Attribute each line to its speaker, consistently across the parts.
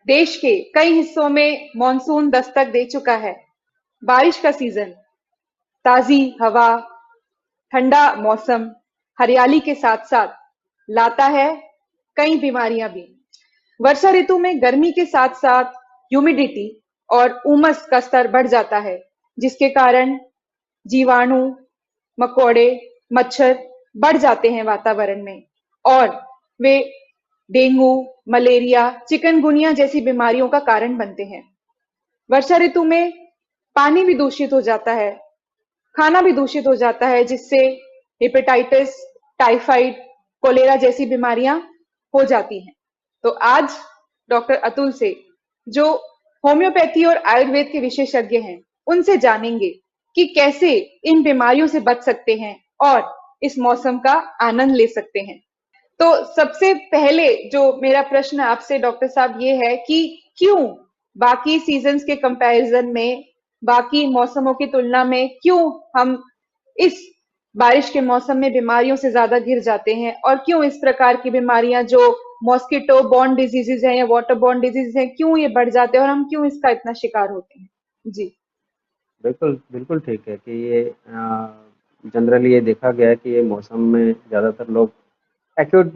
Speaker 1: देश के कई हिस्सों में मॉनसून दस्तक दे चुका है। बारिश का सीजन, ताजी हवा, ठंडा मौसम, हरियाली के साथ-साथ लाता है कई बीमारियां भी। वर्षा ऋतु में गर्मी के साथ-साथ ह्यूमिडिटी और उमस का स्तर बढ़ जाता है, जिसके कारण जीवाणु, मकोड़े, मच्छर बढ़ जाते हैं वातावरण में और वे डेंगू, मलेरिया, चिकनगुनिया जैसी बीमारियों का कारण बनते हैं। वर्षा ऋतु में पानी भी दूषित हो जाता है, खाना भी दूषित हो जाता है, जिससे हेपेटाइटिस, टाइफाइड, कोलेरा जैसी बीमारियां हो जाती हैं। तो आज डॉक्टर अतुल से, जो होम्योपैथी और आयुर्वेद के विशेषज्ञ हैं, उनसे जानेंगे कि कैसे इन बीमारियों से बच सकते हैं और इस मौसम का आनंद ले सकते हैं। तो सबसे पहले जो मेरा प्रश्न आपसे डॉक्टर साहब ये है कि क्यों बाकी सीजन्स के कंपैरिजन में, बाकी मौसमों की तुलना में क्यों हम इस बारिश के मौसम में बीमारियों से ज्यादा घिर जाते हैं और क्यों इस प्रकार की बीमारियां जो मॉस्किटो बॉर्न डिजीजेज हैं या वाटर बॉर्न डिजीजेज हैं, क्यों ये बढ़ जाते हैं और हम क्यों इसका इतना शिकार होते हैं? जी।
Speaker 2: बिल्कुल, बिल्कुल ठीक है कि ये जनरली ये देखा गया है कि ये मौसम में ज़्यादातर लोग एक्यूट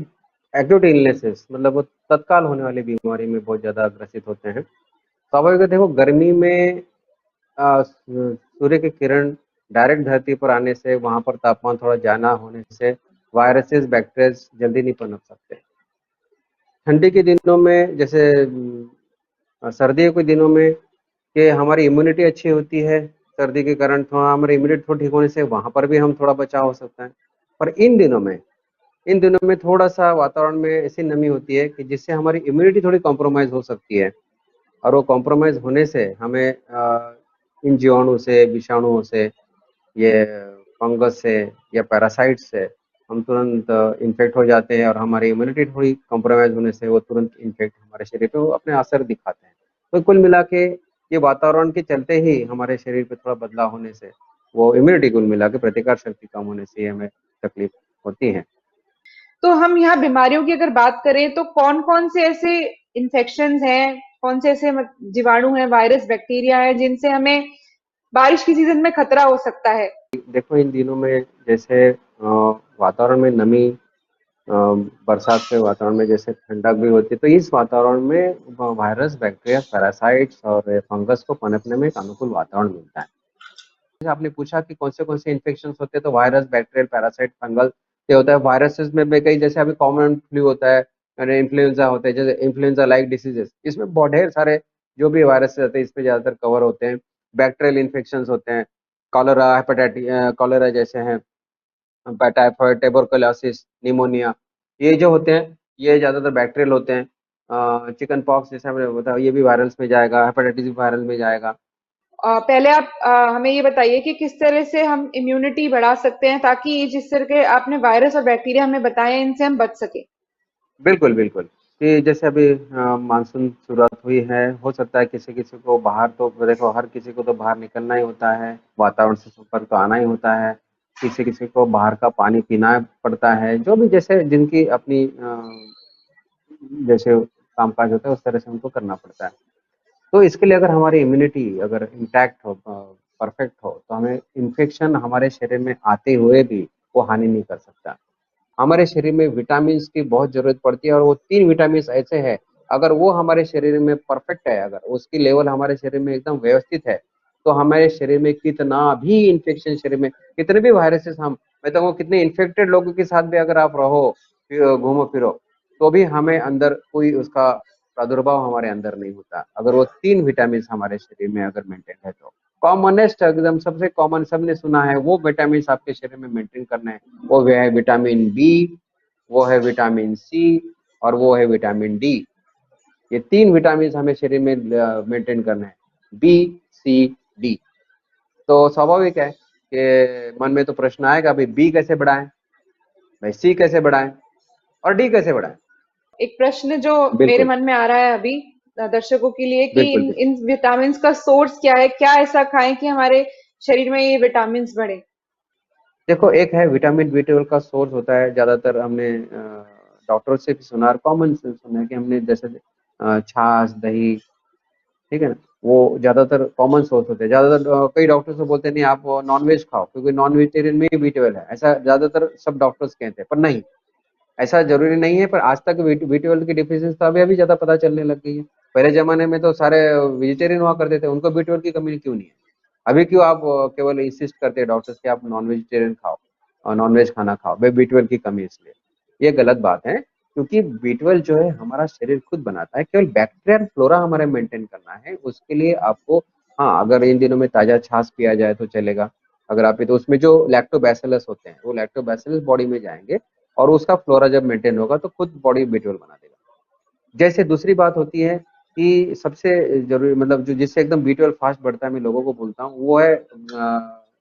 Speaker 2: एक्यूट इलनेसेस मतलब वो तत्काल होने वाली बीमारी में बहुत ज़्यादा ग्रसित होते हैं। स्वाभाविक है, देखो गर्मी में सूर्य की किरण डायरेक्ट धरती पर आने से वहाँ पर तापमान थोड़ा ज़्यादा होने से वायरसेस, बैक्टीरियाज जल्दी नहीं पनप सकते। ठंडी के दिनों में जैसे सर्दियों के दिनों में कि हमारी इम्यूनिटी अच्छी होती है, सर्दी के कारण थोड़ा हमारी इम्यूनिटी थोड़ी ठीक होने से वहाँ पर भी हम थोड़ा बचाव हो सकता है। पर इन दिनों में थोड़ा-सा वातावरण में ऐसी नमी होती है कि जिससे हमारी इम्यूनिटी थोड़ी कॉम्प्रोमाइज़ हो सकती है और वो कॉम्प्रोमाइज़ होने से हमें इन जीवाणु से, विषाणुओं से, ये फंगस से या पैरासाइट से हम तुरंत इन्फेक्ट हो जाते हैं और हमारी इम्यूनिटी थोड़ी कॉम्प्रोमाइज़ होने से वो तुरंत इन्फेक्ट हमारे शरीर पे वो अपने असर दिखाते हैं। तो कुल मिला के ये वातावरण के चलते ही हमारे शरीर पे थोड़ा बदलाव होने से वो इम्यूनिटी कुल मिला के प्रतिकार शक्ति कम होने से हमें तकलीफ होती है।
Speaker 1: तो हम यहाँ बीमारियों की अगर बात करें तो कौन-कौन से ऐसे इन्फेक्शंस हैं, कौन से ऐसे जीवाणु हैं, वायरस, बैक्टीरिया है जिनसे हमें बारिश की सीजन में खतरा हो सकता है?
Speaker 2: देखो इन दिनों में जैसे वातावरण में नमी, बरसात के वातावरण में जैसे ठंडक भी होती है, तो इस वातावरण में वायरस, बैक्टीरिया, पैरासाइट्स और फंगस को पनपने में एक अनुकूल वातावरण मिलता है। जैसे आपने पूछा कि कौन से इन्फेक्शंस होते हैं, तो वायरस, बैक्टीरियल, पैरासाइट, फंगल ये होता है। वायरसेस में भी कई, जैसे अभी कॉमन फ्लू होता है, अरे इन्फ्लुएंजा होते हैं, जैसे इन्फ्लुएंजा लाइक डिसीजेस, इसमें बहुत ढेर सारे जो भी वायरस रहते हैं इसमें ज़्यादातर कवर होते हैं। बैक्टीरियल इन्फेक्शंस होते हैं, कॉलरा, हेपेटाइटिस, कॉलरा जैसे हैं, टाइफाइड, ट्यूबरकुलोसिस, निमोनिया, ये जो होते हैं ये ज़्यादातर बैक्टीरियल होते हैं। चिकन पॉक्स जैसा मैंने बताया ये भी वायरल्स में जाएगा, हेपेटाइटिस भी वायरल में जाएगा।
Speaker 1: पहले आप हमें ये बताइए कि किस तरह से हम इम्यूनिटी बढ़ा सकते हैं ताकि जिस तरह के आपने वायरस और बैक्टीरिया हमें बताए इनसे हम बच सके।
Speaker 2: बिल्कुल, बिल्कुल। कि जैसे अभी मानसून शुरुआत हुई है, हो सकता है किसी-किसी को बाहर, तो देखो हर किसी को तो बाहर निकलना ही होता है, वातावरण से संपर्क तो आना ही होता है, किसी-किसी को बाहर का पानी पीना पड़ता है, जो भी जैसे जिनकी अपनी जैसे कामकाज होता है उस तरह से उनको करना पड़ता है। तो इसके लिए अगर हमारी इम्यूनिटी अगर इंटैक्ट हो, परफेक्ट हो, तो हमें इन्फेक्शन हमारे शरीर में आते हुए भी वो हानि नहीं कर सकता। हमारे शरीर में विटामिन्स की बहुत ज़रूरत पड़ती है और वो 3 विटामिन्स ऐसे हैं, अगर वो हमारे शरीर में परफेक्ट है, अगर उसकी लेवल हमारे शरीर में एकदम व्यवस्थित है, तो हमारे शरीर में कितना भी इन्फेक्शन शरीर में, कितने भी वायरसेस हम, मैं कहूँगा कितने इन्फेक्टेड लोगों के साथ भी अगर आप रहो, घूमो-फिरो, तो भी हमें अंदर कोई उसका प्रादुर्भाव हमारे अंदर नहीं होता, अगर वो 3 विटामिन्स हमारे शरीर में अगर मेंटेन है तो। कॉमनेस्ट एकदम सबसे कॉमन सबने सुना है वो विटामिन्स आपके शरीर में मेंटेन करना है, वो है विटामिन बी, वो है विटामिन सी और वो है विटामिन डी। ये 3 विटामिन्स हमें शरीर में मेंटेन करना है, बी, सी, डी। तो स्वाभाविक है कि मन में तो प्रश्न आएगा, भाई बी कैसे बढ़ाएं, भाई सी कैसे बढ़ाएं और डी कैसे बढ़ाएं।
Speaker 1: एक प्रश्न जो मेरे
Speaker 2: बिल्कुल,
Speaker 1: मन में आ रहा है अभी दर्शकों के लिए कि
Speaker 2: बिल्कुल,
Speaker 1: इन
Speaker 2: बिल्कुल।
Speaker 1: इन विटामिन्स का सोर्स क्या है, क्या ऐसा खाएं कि हमारे शरीर में ये विटामिन्स बढ़े?
Speaker 2: देखो एक है विटामिन बी12 का सोर्स होता है, ज़्यादातर हमने डॉक्टर से भी सुना और कॉमन सेंस सुना है कि हमने जैसे छाछ, दही, ठीक है ना, वो ज्यादातर कॉमन सोर्स होते हैं। ज्यादातर कई डॉक्टर्स तो बोलते हैं नहीं आप नॉन वेज खाओ क्योंकि नॉन वेजिटेरियन में भी B12 है, ऐसा ज्यादातर सब डॉक्टर्स कहते हैं, पर नहीं, ऐसा जरूरी नहीं है। पर आज तक B12 की डिफिशियंसी तो अभी अभी ज्यादा पता चलने लग गई है। पहले जमाने में तो सारे वेजिटेरियन हुआ करते थे, उनको B12 की कमी क्यों नहीं है? अभी क्यों आप केवल इंसिस्ट करते हैं डॉक्टर्स कि आप नॉन वेजिटेरियन खाओ और नॉन वेज खाना खाओ, भाई B12 की कमी इसलिए, ये गलत बात है। क्योंकि B12 जो है हमारा शरीर खुद बनाता है, केवल बैक्टीरियल फ्लोरा हमारे मेंटेन करना है, उसके लिए आपको, हाँ, अगर इन दिनों में ताजा छाछ पिया जाए तो चलेगा। अगर आप तो उसमें जो लैक्टोबैसिलस होते हैं वो लैक्टोबैसिलस बॉडी में जाएंगे और उसका फ्लोरा जब मेंटेन होगा तो खुद बॉडी B12 बना देगा। जैसे दूसरी बात होती है कि सबसे जरूरी मतलब जो जिससे एकदम B12 फास्ट बढ़ता है, मैं लोगों को बोलता हूँ, वो है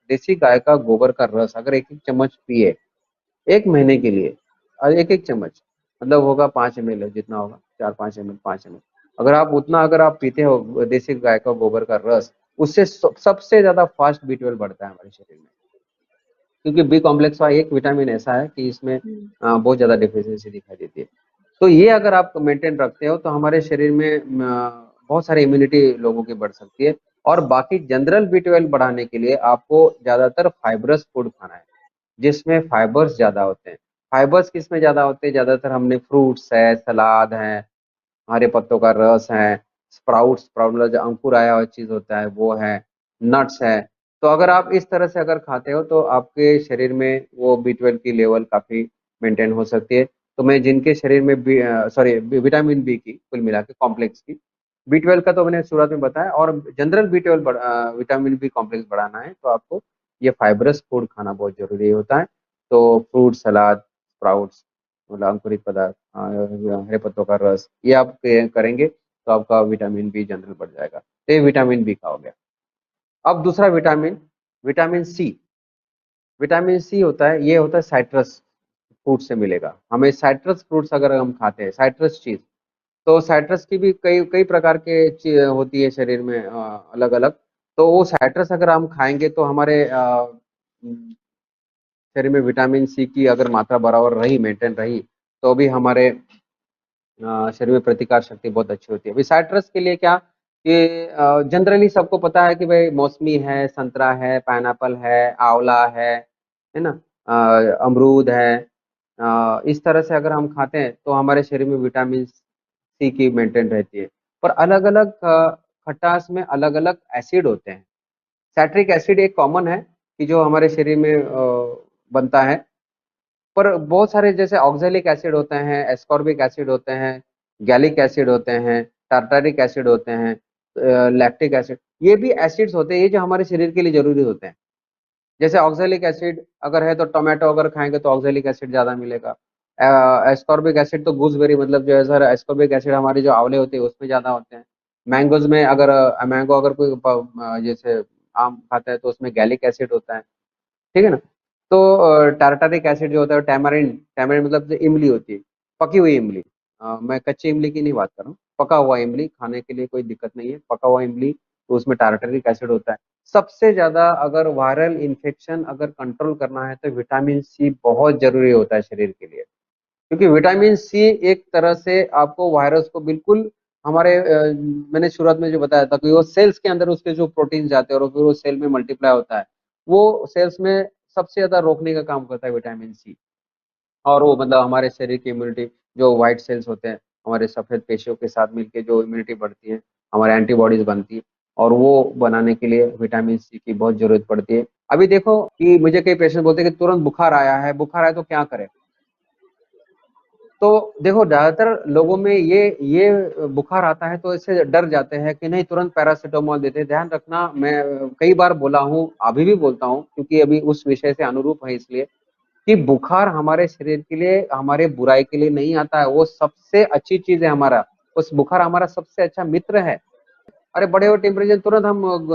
Speaker 2: देसी गाय का गोबर का रस। अगर एक एक चम्मच पिए 1 महीने के लिए, और एक एक चम्मच मतलब होगा 5 ml, जितना होगा 4-5 ml, 5 ml, अगर आप उतना अगर आप पीते हो देसी गाय का गोबर का रस, उससे सबसे ज्यादा फास्ट B12 बढ़ता है हमारे शरीर में। क्योंकि बी कॉम्प्लेक्स का एक विटामिन ऐसा है कि इसमें बहुत ज्यादा डिफिशियंसी दिखाई देती है। तो ये अगर आप मेंटेन रखते हो तो हमारे शरीर में बहुत सारी इम्यूनिटी लोगों की बढ़ सकती है। और बाकी जनरल B12 बढ़ाने के लिए आपको ज्यादातर फाइब्रस फूड खाना है, जिसमें फाइबर्स ज्यादा होते हैं। फाइबर्स किस में ज्यादा होते हैं? ज्यादातर हमने फ्रूट्स है, सलाद है, हरे पत्तों का रस है, स्प्राउट मतलब जो अंकुर आया हुआ चीज होता है वो है, नट्स है। तो अगर आप इस तरह से अगर खाते हो तो आपके शरीर में वो B12 की लेवल काफी मेंटेन हो सकती है। तो मैं जिनके शरीर में विटामिन बी की कुल मिला के कॉम्प्लेक्स की, B12 का तो मैंने शुरुआत में बताया, और general B12 vitamin B complex बढ़ाना है तो आपको ये फाइब्रस फूड खाना बहुत जरूरी होता है। तो फ्रूट, सलाद, स्प्राउट्स मतलब अंकुरित पदार्थ, हरे पत्तों का रस, ये आप करेंगे तो आपका विटामिन बी जनरल बढ़ जाएगा। तो ये विटामिन बी का हो गया। अब दूसरा vitamin, vitamin C. Vitamin C होता है, ये होता है साइट्रस फ्रूट से मिलेगा हमें। साइट्रस फ्रूट्स अगर हम खाते हैं, साइट्रस चीज, तो साइट्रस की भी कई कई प्रकार के होती है शरीर में अलग अलग। तो वो साइट्रस अगर हम खाएंगे तो हमारे शरीर में विटामिन सी की अगर मात्रा बराबर रही, मेंटेन रही, तो भी हमारे शरीर में प्रतिकार शक्ति बहुत अच्छी होती है। अभी साइट्रस के लिए क्या कि जनरली सबको पता है कि भाई मौसमी है, संतरा है, पाइनएप्पल है, आंवला है ना, अमरूद है। इस तरह से अगर हम खाते हैं तो हमारे शरीर में विटामिन सी की मेंटेन रहती है। पर अलग अलग खटास में अलग अलग एसिड होते हैं। सैट्रिक एसिड एक कॉमन है कि जो हमारे शरीर में बनता है। पर बहुत सारे जैसे ऑक्जेलिक एसिड होते हैं, एस्कॉर्बिक एसिड होते हैं, गैलिक एसिड होते हैं, टार्टारिक एसिड होते हैं, लैक्टिक एसिड, ये भी एसिड्स होते हैं, ये जो हमारे शरीर के लिए जरूरी होते हैं। जैसे ऑक्जेलिक एसिड अगर है तो टोमेटो अगर खाएंगे तो ऑक्जेलिक एसिड ज्यादा मिलेगा। एस्कॉर्बिक एसिड तो गूसबेरी मतलब जो है सर, एस्कॉर्बिक एसिड हमारे जो आंवले होते हैं उसमें ज्यादा होते हैं। मैंगोज में अगर मैंगो अगर कोई जैसे आम खाता है तो उसमें गैलिक एसिड होता है, ठीक है ना। तो टार्टारिक एसिड जो होता है, टैमरिन, टैमरिन मतलब जो इमली होती है, पकी हुई इमली, मैं कच्ची इमली की नहीं बात कर रहा हूँ, पका हुआ इमली खाने के लिए कोई दिक्कत नहीं है, पका हुआ इमली, तो उसमें टार्टारिक एसिड होता है। सबसे ज्यादा अगर वायरल इन्फेक्शन अगर कंट्रोल करना है तो विटामिन सी बहुत जरूरी होता है शरीर के लिए। क्योंकि विटामिन सी एक तरह से आपको वायरस को बिल्कुल हमारे मैंने शुरुआत में जो बताया था कि वो सेल्स के अंदर उसके जो प्रोटीन जाते हैं और फिर वो सेल में मल्टीप्लाई होता है, वो सेल्स में सबसे ज्यादा रोकने का काम करता है विटामिन सी। और वो मतलब हमारे शरीर की इम्यूनिटी, जो व्हाइट सेल्स होते हैं हमारे सफेद पेशियों के साथ मिलके जो इम्यूनिटी बढ़ती है, हमारे एंटीबॉडीज बनती है, और वो बनाने के लिए विटामिन सी की बहुत जरूरत पड़ती है। अभी देखो कि मुझे कई पेशेंट बोलते हैं कि तुरंत बुखार आया है, बुखार आया तो क्या करें? तो देखो ज्यादातर लोगों में ये बुखार आता है तो इससे डर जाते हैं कि नहीं तुरंत पैरासीटामोल देते हैं। ध्यान रखना, मैं कई बार बोला हूँ, अभी भी बोलता हूँ, क्योंकि अभी उस विषय से अनुरूप है इसलिए, कि बुखार हमारे शरीर के लिए, हमारे बुराई के लिए नहीं आता है, वो सबसे अच्छी चीज है हमारा। उस बुखार हमारा सबसे अच्छा मित्र है। अरे बड़े हो टेम्परेचर तुरंत हम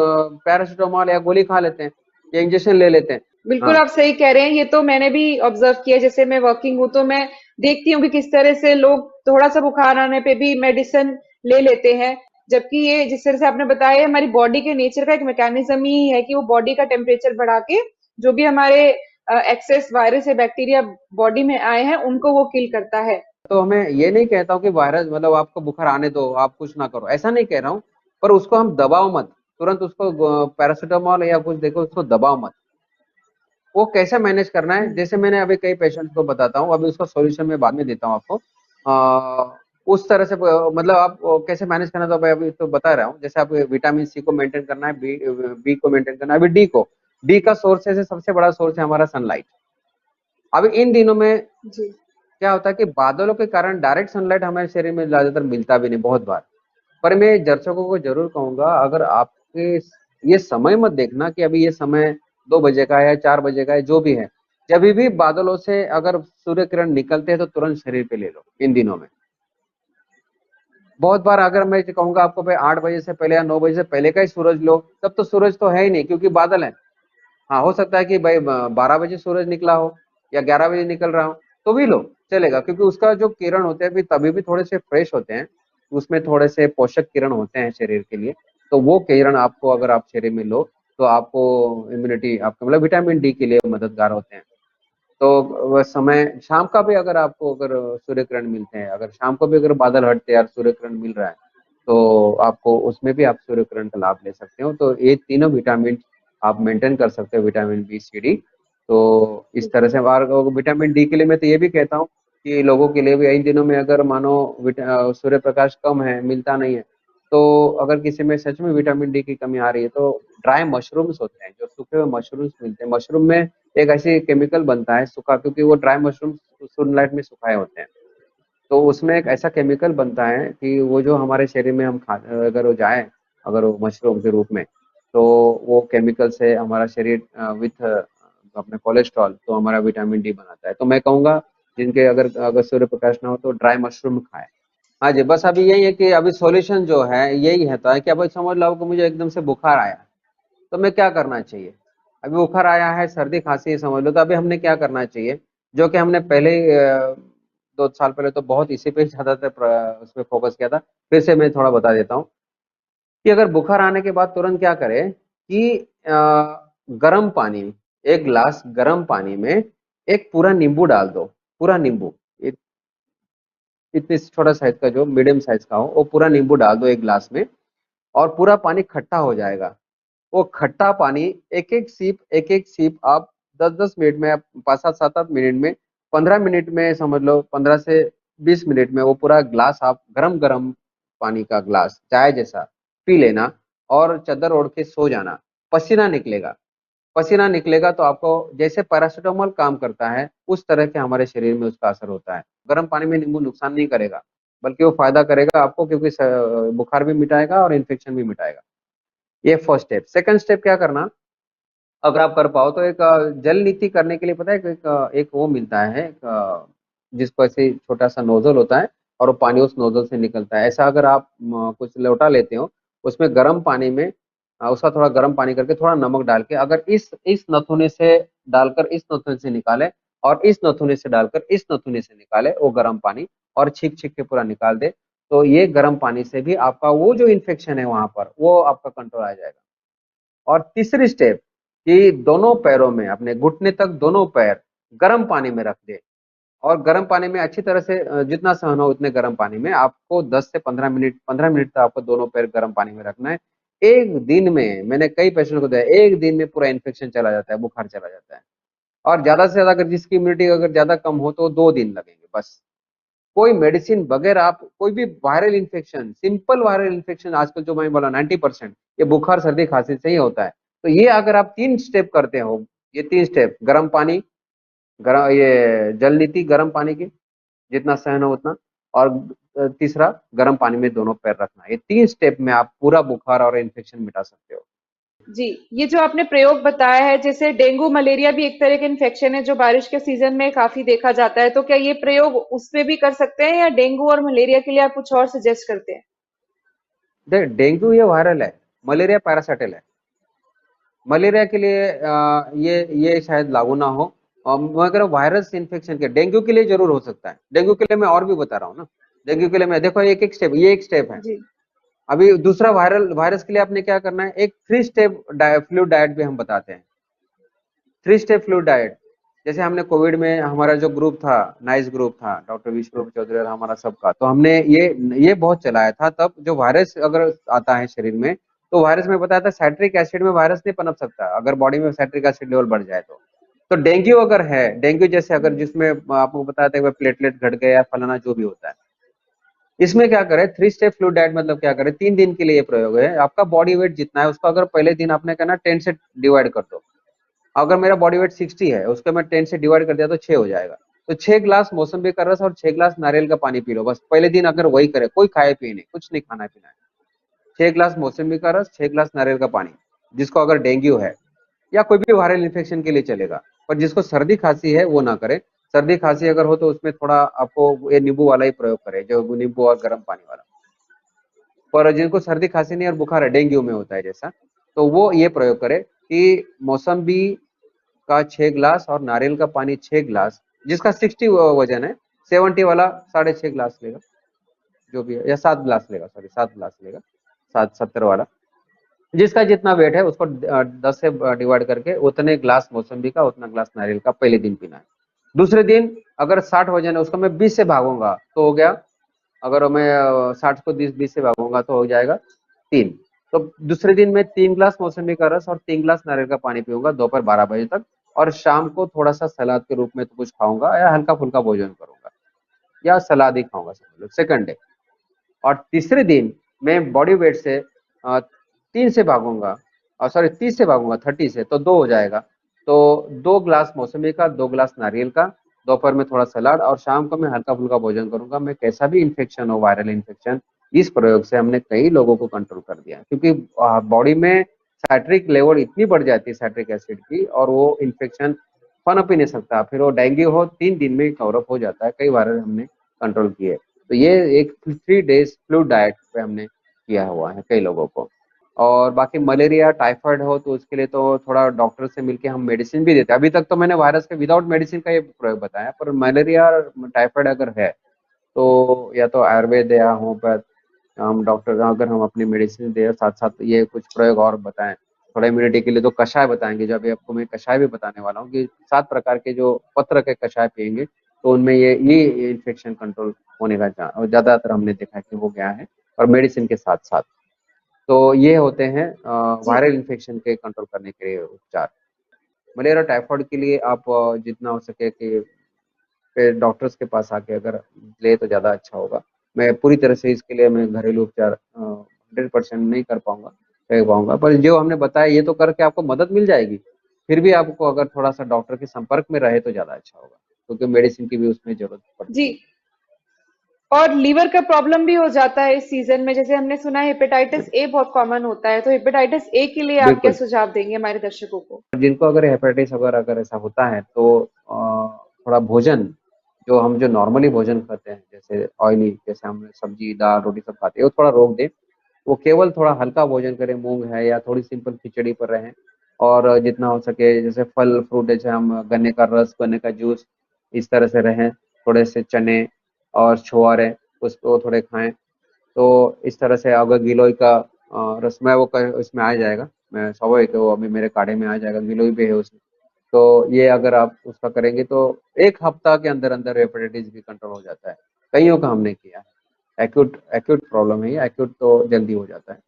Speaker 2: पैरासीटामोल या गोली खा लेते हैं या इंजेक्शन ले लेते हैं।
Speaker 1: बिल्कुल
Speaker 2: हाँ।
Speaker 1: आप सही कह रहे हैं। ये तो मैंने भी ऑब्जर्व किया, जैसे मैं वर्किंग हूँ तो मैं देखती हूँ कि किस तरह से लोग थोड़ा सा बुखार आने पे भी मेडिसिन ले लेते हैं। जबकि ये जिस तरह से आपने बताया, हमारी बॉडी के नेचर का एक मैकेनिज्म ही है कि वो बॉडी का टेम्परेचर बढ़ा के जो भी हमारे एक्सेस वायरस या बैक्टीरिया बॉडी में आए हैं उनको वो किल करता है।
Speaker 2: तो हमें ये नहीं कहता हूँ कि वायरस मतलब आपको बुखार आने दो, आप कुछ ना करो, ऐसा नहीं कह रहा हूँ। पर उसको हम दबाओ मत, तुरंत उसको पैरासीटामोल या कुछ देखो, उसको दबाओ मत। वो कैसे मैनेज करना है, जैसे मैंने अभी कई पेशेंट्स को बताता हूँ, अभी उसका सॉल्यूशन मैं बाद में देता हूँ आपको। उस तरह से मतलब आप कैसे मैनेज करना, तो अभी तो बता रहा हूँ। जैसे आप विटामिन सी को मेंटेन करना है, बी बी को मेंटेन करना है, अभी डी को। डी का सोर्स है, सबसे बड़ा सोर्स है हमारा सनलाइट। अभी इन दिनों में
Speaker 1: जी
Speaker 2: क्या होता है कि बादलों के कारण डायरेक्ट सनलाइट हमारे शरीर में ज्यादातर मिलता भी नहीं बहुत बार। पर मैं दर्शकों को जरूर कहूंगा, अगर आपके ये समय मत देखना कि अभी ये समय 2 बजे का है या 4 बजे का है, जो भी है। जब भी बादलों से अगर सूर्य किरण निकलते हैं तो तुरंत शरीर पे ले लो इन दिनों में। बहुत बार अगर मैं कहूंगा आपको भाई 8 बजे से पहले या 9 बजे से पहले का ही सूरज लो, तब तो सूरज तो है ही नहीं क्योंकि बादल है। हाँ, हो सकता है कि भाई 12 बजे सूरज निकला हो या 11 बजे निकल रहा हो, तो भी लो, चलेगा, क्योंकि उसका जो किरण होते हैं भी तभी भी थोड़े से फ्रेश होते हैं। उसमें थोड़े से पोषक किरण होते हैं शरीर के लिए। तो वो किरण आपको अगर आप शरीर में लो, तो आपको इम्यूनिटी, आपको मतलब विटामिन डी के लिए मददगार होते हैं। तो वह समय शाम का भी अगर आपको अगर सूर्य किरण मिलते हैं, अगर शाम को भी अगर बादल हटते हैं और सूर्य किरण मिल रहा है, तो आपको उसमें भी आप सूर्य किरण का लाभ ले सकते हो। तो ये तीनों विटामिन आप मेंटेन कर सकते हो, विटामिन बी, सी, डी। तो इस तरह से। और विटामिन डी के लिए मैं तो ये भी कहता हूँ कि लोगों के लिए भी इन दिनों में अगर मानो सूर्य प्रकाश कम है, मिलता नहीं है, तो अगर किसी में सच में विटामिन डी की कमी आ रही है, तो ड्राई मशरूम्स होते हैं, जो सूखे हुए मशरूम्स मिलते हैं। मशरूम में एक ऐसी केमिकल बनता है सूखा, क्योंकि वो ड्राई मशरूम सनलाइट में सुखाए होते हैं। तो उसमें एक ऐसा केमिकल बनता है कि वो जो हमारे शरीर में हम खा, अगर वो जाए, अगर वो मशरूम के रूप में, तो वो केमिकल से हमारा शरीर विथ अपने कोलेस्ट्रॉल, तो हमारा विटामिन डी बनाता है। तो मैं कहूँगा जिनके अगर अगर सूर्य प्रकाश ना हो तो ड्राई मशरूम खाएं। हाँ जी, बस अभी यही है कि अभी सॉल्यूशन जो है यही है, तो है कि अभी समझ लो कि मुझे एकदम से बुखार आया, तो मैं क्या करना चाहिए। अभी बुखार आया है, सर्दी खांसी है, समझ लो, तो अभी हमने क्या करना चाहिए, जो कि हमने पहले ही 2 साल पहले तो बहुत इसी पे ज्यादातर उसमें फोकस किया था। फिर से मैं थोड़ा बता देता हूँ कि अगर बुखार आने के बाद तुरंत क्या करें कि गर्म पानी, 1 गिलास गर्म पानी में एक पूरा नींबू डाल दो। पूरा नींबू, इतने छोटा साइज का, जो मीडियम साइज का हो, वो पूरा नींबू डाल दो 1 गिलास में, और पूरा पानी खट्टा हो जाएगा। वो खट्टा पानी एक एक सीप आप 10-10 मिनट में, 5-7 7-8 मिनट में, 15 मिनट में, समझ लो 15 से 20 मिनट में वो पूरा ग्लास आप गरम गरम पानी का ग्लास चाय जैसा पी लेना, और चादर ओढ़ के सो जाना। पसीना निकलेगा। पसीना निकलेगा तो आपको जैसे पैरासीटामोल काम करता है, उस तरह के हमारे शरीर में उसका असर होता है। गर्म पानी में नींबू नुकसान नहीं करेगा, बल्कि वो फायदा करेगा आपको, क्योंकि बुखार भी मिटाएगा और इन्फेक्शन भी मिटाएगा। ये फर्स्ट स्टेप। सेकंड स्टेप क्या करना, अगर आप कर पाओ तो एक जल नीति करने के लिए, पता है कि एक वो मिलता है, जिसको ऐसे छोटा सा नोजल होता है, और वो पानी उस नोजल से निकलता है। ऐसा अगर आप कुछ लोटा लेते हो, उसमें गर्म पानी में उसका थोड़ा गर्म पानी करके थोड़ा नमक डाल के, अगर इस नथुने से डालकर इस नथुने से निकाले, और इस नथुने से डालकर इस नथुने से निकाले वो गर्म पानी, और छींक छींक के पूरा निकाल दे, तो ये गर्म पानी से भी आपका वो जो इन्फेक्शन है वहां पर, वो आपका कंट्रोल आ जाएगा। और तीसरी स्टेप कि दोनों पैरों में, अपने घुटने तक दोनों पैर गर्म पानी में रख दे, और गर्म पानी में अच्छी तरह से जितना सहन हो उतने गर्म पानी में आपको 10 से 15 मिनट, 15 मिनट तक आपको दोनों पैर गर्म पानी में रखना है। एक दिन में, मैंने कई पेशेंट को दिया, एक दिन में पूरा इन्फेक्शन चला जाता है, बुखार चला जाता है। और ज्यादा से ज्यादा अगर जिसकी इम्यूनिटी अगर ज्यादा कम हो तो 2 दिन लगेंगे बस। कोई मेडिसिन बगैर आप कोई भी viral infection, simple viral infection आजकल जो मैं बोला 90% ये बुखार सर्दी खांसी से ही होता है। तो ये अगर आप 3 स्टेप करते हो, ये 3 स्टेप, गर्म पानी, गर्म ये जल नीति गर्म पानी की, जितना सहन हो उतना, और तीसरा गर्म पानी में दोनों पैर रखना, ये 3 स्टेप में आप पूरा बुखार और इन्फेक्शन मिटा सकते हो।
Speaker 1: जी, ये जो आपने प्रयोग बताया है, जैसे डेंगू मलेरिया भी एक तरह का इन्फेक्शन है जो बारिश के सीजन में काफी देखा जाता है, तो क्या ये प्रयोग उसमें भी कर सकते हैं या डेंगू और मलेरिया के लिए आप कुछ और सजेस्ट करते हैं?
Speaker 2: देख, डेंगू ये वायरल है, मलेरिया पैरासाइटल है। मलेरिया के लिए ये शायद लागू ना हो। मगर वायरस इन्फेक्शन के, डेंगू के लिए जरूर हो सकता है। डेंगू के लिए मैं और भी बता रहा हूँ ना। डेंगू के लिए मैं देखो, एक एक स्टेप, ये एक स्टेप है।
Speaker 1: जी
Speaker 2: अभी दूसरा वायरस के लिए आपने क्या करना है, एक 3 स्टेप फ्लूइड डाइट भी हम बताते हैं। 3 स्टेप फ्लूइड डाइट, जैसे हमने कोविड में हमारा जो ग्रुप था, नाइस ग्रुप था, डॉक्टर विश्व चौधरी और हमारा सबका, तो हमने ये बहुत चलाया था। तब जो वायरस अगर आता है शरीर में, तो वायरस में बताया था साइट्रिक एसिड में वायरस नहीं पनप सकता अगर बॉडी में साइट्रिक एसिड लेवल बढ़ जाए तो डेंगू अगर है, डेंगू जैसे अगर जिसमें आपको बताया था प्लेटलेट घट गए या फलाना जो भी होता है, इसमें क्या करें, 3 स्टेप फ्लूइड डाइट, मतलब क्या करें, 3 दिन के लिए ये प्रयोग है। आपका बॉडी वेट जितना है उसको अगर पहले दिन आपने कहना 10 से डिवाइड कर दो। अगर मेरा बॉडी वेट 60 है, उसको मैं 10 से डिवाइड कर दिया तो 6 हो जाएगा। तो 6 ग्लास मौसम्बी का रस और 6 ग्लास नारियल का पानी पी लो, बस पहले दिन अगर वही करे, कोई खाए पिए नहीं, कुछ नहीं खाना पीना है। 6 ग्लास मौसम्बी का रस, 6 ग्लास नारियल का पानी, जिसको अगर डेंगू है या कोई भी वायरल इन्फेक्शन के लिए चलेगा। पर जिसको सर्दी खांसी है वो ना करे। सर्दी खांसी अगर हो तो उसमें थोड़ा आपको ये नींबू वाला ही प्रयोग करें, जो नींबू और गर्म पानी वाला। पर जिनको सर्दी खांसी नहीं और बुखार है, डेंगू में होता है जैसा, तो वो ये प्रयोग करे कि मौसम्बी का 6 ग्लास और नारियल का पानी 6 ग्लास, जिसका 60 वजन है, 70 वाला 6.5 ग्लास लेगा, जो भी है, या 7 ग्लास लेगा, सॉरी 7 ग्लास लेगा, 70 वाला, जिसका जितना वेट है उसको 10 से डिवाइड करके उतने ग्लास मौसम्बी का उतना ग्लास नारियल का पहले दिन पीना है। दूसरे दिन अगर 60 वजन है उसको मैं 20 से भागूंगा तो हो गया, अगर मैं 60 को 20 से भागूंगा तो हो जाएगा 3। तो दूसरे दिन मैं 3 ग्लास मौसमी का रस और 3 ग्लास नारियल का पानी पीऊंगा दोपहर 12 बजे तक, और शाम को थोड़ा सा सलाद के रूप में तो कुछ खाऊंगा या हल्का फुल्का भोजन करूंगा या सलाद ही खाऊंगा समझ लो, सेकंड डे। और तीसरे दिन मैं बॉडी वेट से 3 से भागूंगा, और सॉरी 30 से भागूंगा, 30 से, तो 2 हो जाएगा। तो 2 ग्लास मौसमी का, 2 ग्लास नारियल का, दोपहर में थोड़ा सलाद, और शाम को मैं हल्का फुल्का भोजन करूंगा। मैं कैसा भी इन्फेक्शन हो, वायरल इन्फेक्शन, इस प्रयोग से हमने कई लोगों को कंट्रोल कर दिया, क्योंकि बॉडी में साइट्रिक लेवल इतनी बढ़ जाती है साइट्रिक एसिड की, और वो इन्फेक्शन पनप ही नहीं सकता। फिर वो डेंगू हो 3 दिन में कवर अप हो जाता है। कई वायरल हमने कंट्रोल किए। तो ये एक 3 डेज फ्लूइड डाइट पे हमने किया हुआ है कई लोगों को। और बाकी मलेरिया टाइफाइड हो तो उसके लिए तो थोड़ा डॉक्टर से मिलके हम मेडिसिन भी देते हैं। अभी तक तो मैंने वायरस के विदाउट मेडिसिन का ये प्रयोग बताया, पर मलेरिया टाइफाइड अगर है तो या तो आयुर्वेद या होम्योपैथ हम डॉक्टर, अगर हम अपनी मेडिसिन दे, साथ साथ ये कुछ प्रयोग और बताएं थोड़ा इम्यूनिटी के लिए, तो कषाय बताएंगे। जो अभी आपको मैं कषाय भी बताने वाला हूँ कि 7 प्रकार के जो पत्र के कषाय पियेंगे तो उनमें ये इन्फेक्शन कंट्रोल होने का और ज्यादातर हमने देखा है कि हो गया है, और मेडिसिन के साथ साथ। तो ये होते हैं
Speaker 1: जी
Speaker 2: वायरल इन्फेक्शन के कंट्रोल करने के लिए उपचार। मलेरिया टाइफाइड के लिए आप जितना हो सके कि डॉक्टर्स के पास आके अगर ले तो ज़्यादा अच्छा होगा। मैं पूरी तरह से इसके लिए मैं घरेलू उपचार 100% नहीं कर पाऊंगा, कह पाऊंगा, पर जो हमने बताया ये तो करके आपको मदद मिल जाएगी। फिर भी आपको अगर थोड़ा सा डॉक्टर के संपर्क में रहे तो ज़्यादा अच्छा होगा, क्योंकि मेडिसिन की भी उसमें जरूरत पड़ती
Speaker 1: जी।
Speaker 2: है।
Speaker 1: और लीवर का प्रॉब्लम भी हो जाता है इस सीजन में, जैसे हमने सुना है हेपेटाइटिस ए बहुत कॉमन होता है, तो हेपेटाइटिस ए के लिए आप क्या
Speaker 2: बिल्कुल।
Speaker 1: सुझाव देंगे हमारे दर्शकों को?
Speaker 2: जिनको अगर हेपेटाइटिस अगर ऐसा होता है तो थोड़ा भोजन, जो नॉर्मली भोजन खाते हैं जैसे ऑयली, जैसे हम सब्जी दाल रोटी सब खाते हैं, वो थोड़ा रोक दें। वो केवल थोड़ा हल्का भोजन करें, मूंग है या थोड़ी सिंपल खिचड़ी पर रहें। और जितना हो सके जैसे फल फ्रूट, जैसे हम गन्ने का रस, गन्ने का जूस, इस तरह से रहें। थोड़े से चने और छुआरे उसको थोड़े खाएं। तो इस तरह से अगर गिलोय का रस में इसमें आ जाएगा, मैं स्वाभाविक है वो अभी मेरे काढ़े में आ जाएगा, गिलोय भी है उसमें। तो ये अगर आप उसका करेंगे तो 1 हफ्ता के अंदर अंदर हेपेटाइटिस भी कंट्रोल हो जाता है। कईयों का हमने किया है। एक्यूट एक्यूट प्रॉब्लम है ये, एक्यूट तो जल्दी हो जाता है।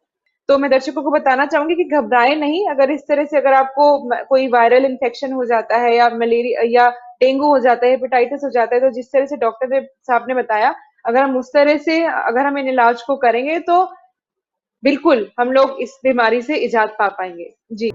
Speaker 1: तो मैं दर्शकों को बताना चाहूंगी कि घबराए नहीं, अगर इस तरह से अगर आपको कोई वायरल इन्फेक्शन हो जाता है या मलेरिया या डेंगू हो जाता है, हेपेटाइटिस हो जाता है, तो जिस तरह से डॉक्टर साहब ने बताया, अगर हम उस तरह से अगर हम इन इलाज को करेंगे तो बिल्कुल हम लोग इस बीमारी से इजाद पा पाएंगे। जी।